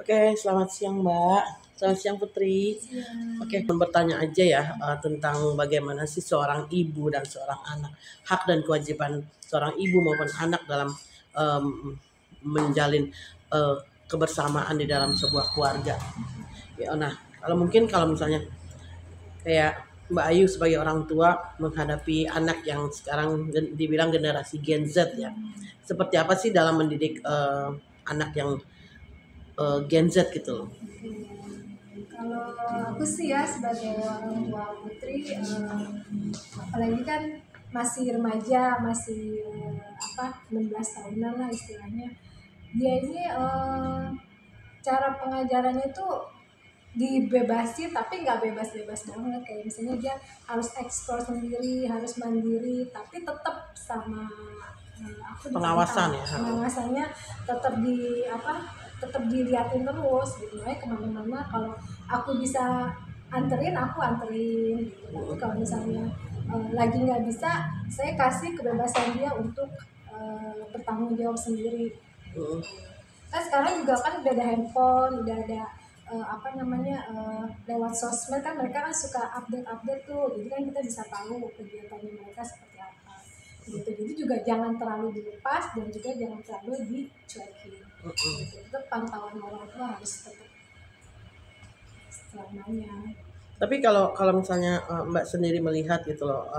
Oke, selamat siang Mbak. Selamat siang Putri. Oke, bertanya aja ya tentang bagaimana sih seorang ibu dan seorang anak, hak dan kewajiban seorang ibu maupun anak dalam em, menjalin eh, kebersamaan di dalam sebuah keluarga. Ya, nah, kalau misalnya kayak Mbak Ayu sebagai orang tua menghadapi anak yang sekarang dibilang generasi Gen Z ya, seperti apa sih dalam mendidik anak yang Gen Z gitu loh? Kalau aku sih ya sebagai orang tua putri, apalagi kan masih remaja, masih 16 tahunan lah istilahnya. Dia ini cara pengajarannya itu dibebasi tapi nggak bebas-bebas banget, kayak misalnya dia harus eksplor sendiri, harus mandiri, tapi tetap sama aku Pengawasan dipantau, ya. pengawasannya tetap tetap diliatin terus gitu. Makanya kemana-mana kalau aku bisa anterin, aku anterin gitu. Tapi kalau misalnya lagi nggak bisa, saya kasih kebebasan dia untuk bertanggung jawab sendiri. Mm. Kan sekarang juga kan udah ada handphone, udah ada lewat sosmed kan mereka kan suka update-update tuh, jadi kan kita bisa tahu kegiatannya mereka seperti apa gitu. Jadi juga jangan terlalu dilepas dan juga jangan terlalu dicuekin gitu. Tetap pantauan orang tua harus tetap selamanya. Tapi kalau kalau misalnya Mbak sendiri melihat gitu loh,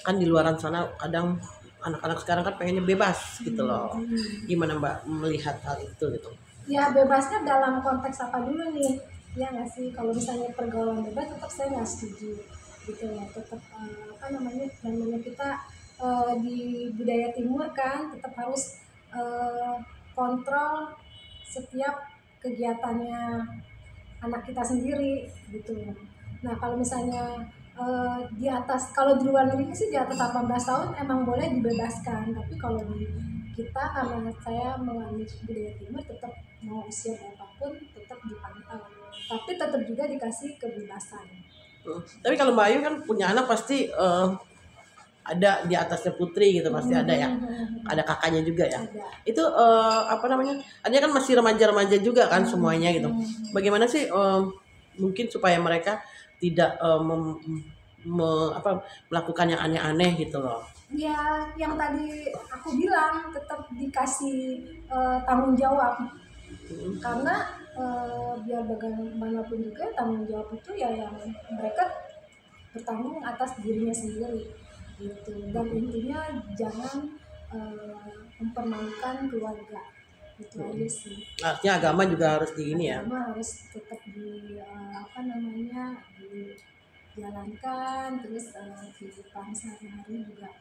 kan di luaran sana kadang anak-anak sekarang kan pengennya bebas gitu loh. Gimana Mbak melihat hal itu gitu? Ya bebasnya dalam konteks apa dulu nih, ya nggak sih? Kalau misalnya pergaulan bebas tetap saya nggak setuju gitu ya. Tetap namanya kita di budaya timur kan tetap harus kontrol setiap kegiatannya anak kita sendiri gitu ya. Nah kalau misalnya di atas, kalau di luar negeri sih di atas 18 tahun emang boleh dibebaskan, tapi kalau di kita karena saya mengalami budaya timur tetap mau usia berapapun tetap dipantau, tapi tetap juga dikasih kebebasan. Tapi kalau Mbak Ayu kan punya anak pasti ada di atasnya Putri gitu, pasti ada ya. Ada kakaknya juga ya. Ada. Itu apa namanya? Artinya kan masih remaja-remaja juga kan semuanya gitu. Bagaimana sih mungkin supaya mereka tidak melakukan yang aneh-aneh gitu loh. Ya yang tadi aku bilang tetap dikasih tanggung jawab, karena biar bagaimanapun juga tanggung jawab itu ya yang mereka bertanggung atas dirinya sendiri gitu. Dan intinya jangan mempermalukan keluarga, itu aja sih. Artinya agama juga harus di ini ya. Agama harus tetap dijalankan, terus kehidupan sehari-hari juga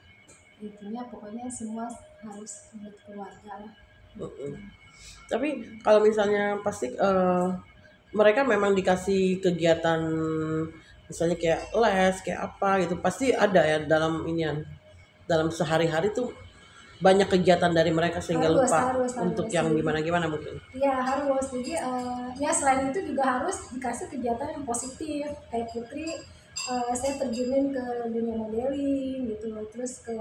intinya pokoknya semua harus buat keluarga lah. Tapi kalau misalnya pasti mereka memang dikasih kegiatan misalnya kayak les kayak apa gitu pasti ada ya dalam inian dalam sehari-hari tuh banyak kegiatan dari mereka sehingga lupa untuk yang gimana-gimana mungkin. Ya harus, jadi ya selain itu juga harus dikasih kegiatan yang positif. Kayak Putri, saya terjunin ke dunia modeling gitu, terus ke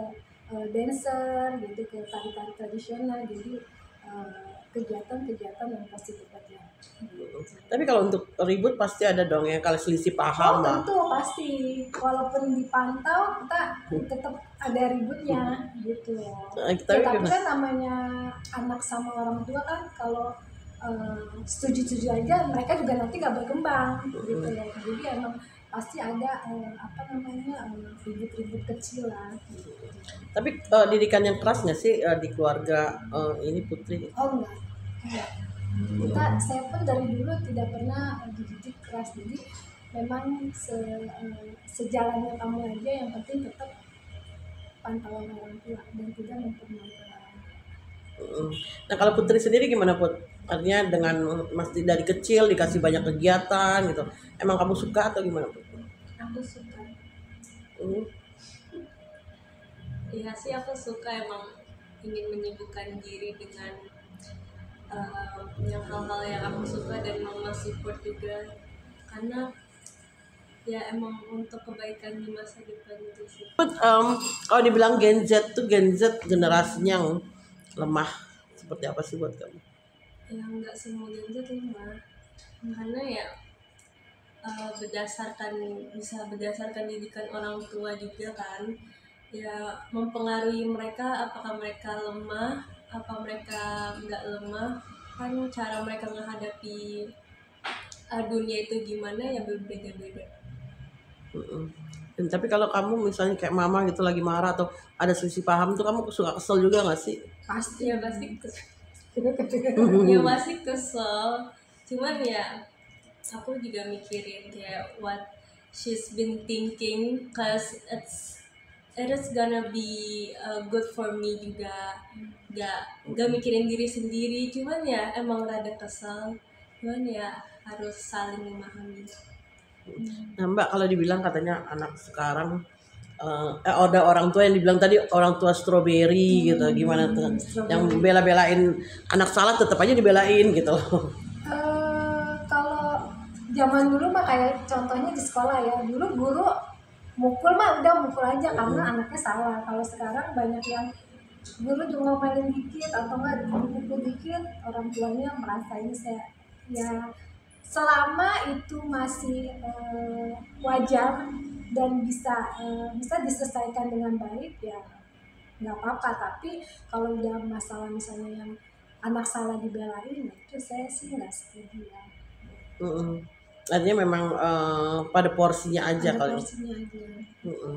dancer gitu, ke tari-tari tradisional. Jadi kegiatan-kegiatan yang positif aja. Tapi kalau untuk ribut pasti ada dong ya kalau selisih paham lah. Tentu pasti, walaupun dipantau kita tetap ada ributnya gitu. Tapi Tapi kan namanya anak sama orang tua kan kalau setuju-setuju aja mereka juga nanti nggak berkembang gitu ya. Jadi emang pasti ada ribut-ribut kecil lah. tapi didikan yang keras nggak sih di keluarga ini Putri? Oh enggak. Saya pun dari dulu tidak pernah dididik keras, jadi memang sejalannya kamu aja, yang penting tetap pantauan orang tua dan tidak mempermalukan orang. Nah kalau Putri sendiri gimana Put? Artinya dengan masih dari kecil dikasih banyak kegiatan gitu. Emang kamu suka atau gimana Put? Aku suka. Iya sih, aku suka, emang ingin menyibukkan diri dengan yang hal-hal yang aku suka dan mama support juga, karena ya emang untuk kebaikan di masa depan itu sih. Kalau dibilang Gen Z tuh Gen Z generasinya yang lemah seperti apa sih buat kamu? yang nggak semua ganja terima, karena ya berdasarkan didikan orang tua juga kan, ya mempengaruhi mereka, apakah mereka lemah, apa mereka nggak lemah, kan cara mereka menghadapi dunia itu gimana ya berbeda-beda. Mm-mm. Dan tapi kalau kamu misalnya kayak mama gitu lagi marah atau ada selisih paham tuh kamu suka kesel juga nggak sih? Pasti. Ya pasti ya pasti kesel, cuman ya aku juga mikirin kayak what she's been thinking, cause it is gonna be good for me juga, nggak mikirin diri sendiri, cuman ya emang rada kesel, cuman ya harus saling memahami. Nah Mbak, kalau dibilang katanya anak sekarang ada orang tua yang dibilang tadi orang tua strawberry gitu, gimana tuh? Yang bela-belain anak salah tetap aja dibelain gitu loh. Kalau zaman dulu mah kayak contohnya di sekolah ya, dulu guru mukul mah udah mukul aja karena anaknya salah. Kalau sekarang banyak yang guru juga ngomelin dikit atau enggak dipukul dikit, orang tuanya merasa ini saya ya, selama itu masih wajar dan bisa diselesaikan dengan baik ya nggak apa-apa. Tapi kalau udah masalah misalnya yang anak salah dibelain, itu saya sih nggak setuju ya. Mm-mm. Artinya memang pada porsinya aja Ada kali. porsinya aja. Mm-mm.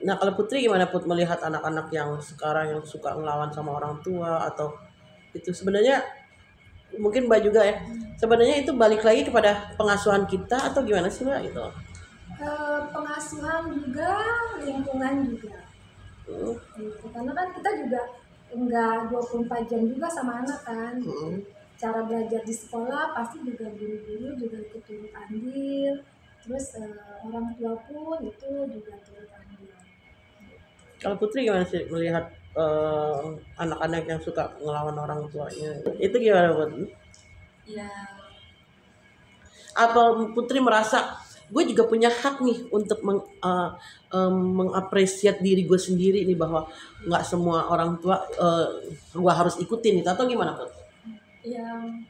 Nah kalau Putri gimana Put melihat anak-anak yang sekarang yang suka ngelawan sama orang tua atau itu sebenarnya mungkin Mbak juga ya, sebenarnya itu balik lagi kepada pengasuhan kita atau gimana sih Mbak gitu? Pengasuhan juga, lingkungan juga Mm. gitu. Karena kan kita juga enggak 24 jam juga sama anak kan. Mm-mm. Cara belajar di sekolah pasti juga guru-guru juga ikut turut andil, terus orang tua pun itu juga turut andil. Kalau Putri gimana sih melihat anak-anak yang suka ngelawan orang tuanya? Itu gimana Put? Ya Apa Putri merasa gue juga punya hak nih untuk mengapresiat diri gue sendiri nih bahwa nggak semua orang tua gue harus ikutin itu atau gimana Put? yang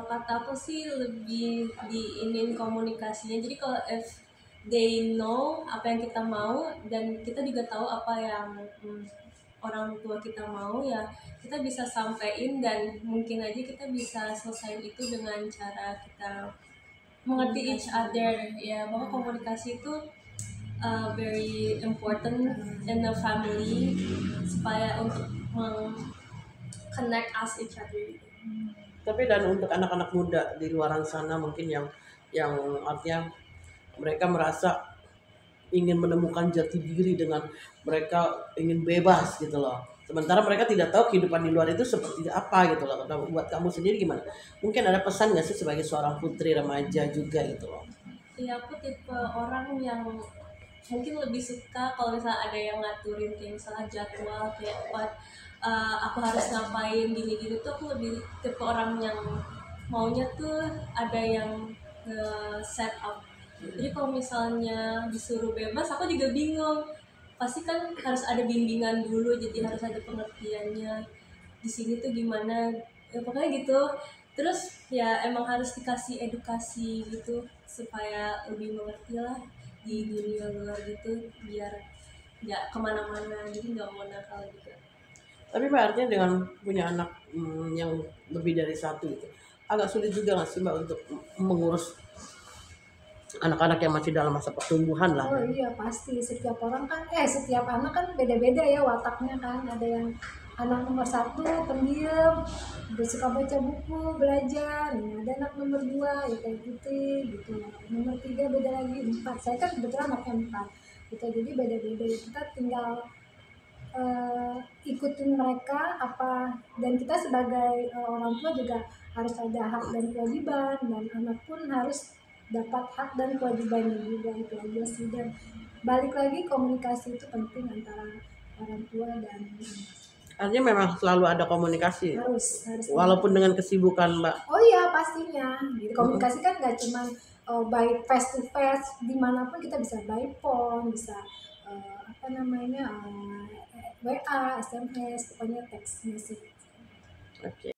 kata aku sih lebih diinin komunikasinya, jadi kalau if they know apa yang kita mau dan kita juga tahu apa yang orang tua kita mau, ya kita bisa sampein dan mungkin aja kita bisa selesaiin itu dengan cara kita mengerti each other, ya bahwa komunikasi itu very important in a family supaya untuk connect us each other. Tapi dan untuk anak-anak muda di luaran sana mungkin yang artinya mereka merasa ingin menemukan jati diri dengan mereka ingin bebas gitu loh. Sementara mereka tidak tahu kehidupan di luar itu seperti apa gitu loh. Nah, buat kamu sendiri gimana? Mungkin ada pesan nggak sih sebagai seorang putri remaja juga gitu loh? Ya aku tipe orang yang mungkin lebih suka kalau misalnya ada yang ngaturin kayak misalnya jadwal kayak what aku harus ngapain gini-gini tuh, aku lebih tipe orang yang maunya tuh ada yang set up. Jadi kalau misalnya disuruh bebas aku juga bingung, pasti kan harus ada bimbingan dulu, jadi harus ada pengertiannya di sini tuh gimana, ya pokoknya gitu. Terus ya emang harus dikasih edukasi gitu supaya lebih mengerti lah di dunia luar gitu, biar nggak kemana-mana, jadi nggak mau nakal juga. Tapi Mbak artinya dengan punya anak yang lebih dari satu itu agak sulit juga nggak sih Mbak untuk mengurus anak-anak yang masih dalam masa pertumbuhan lah. Oh iya pasti, setiap orang kan setiap anak kan beda-beda ya wataknya kan. Ada yang anak nomor 1 pendiam, dia suka baca buku, belajar. Nah, ada anak nomor 2 ya kayak gitu. Nomor 3 beda lagi, 4. Saya kan kebetulan anaknya 4. Gitu. Jadi beda-beda ya. Kita tinggal ikutin mereka apa, dan kita sebagai orang tua juga harus ada hak dan kewajiban, dan anak pun harus dapat hak dan kewajibannya juga, itu aja sih. Dan balik lagi komunikasi itu penting antara orang tua dan anak. Artinya memang selalu ada komunikasi. Harus Walaupun dengan kesibukan Mbak. Oh iya pastinya. Jadi komunikasi kan nggak cuma by face to face, dimanapun kita bisa by phone, bisa WA, SMS, pokoknya teks message. Oke.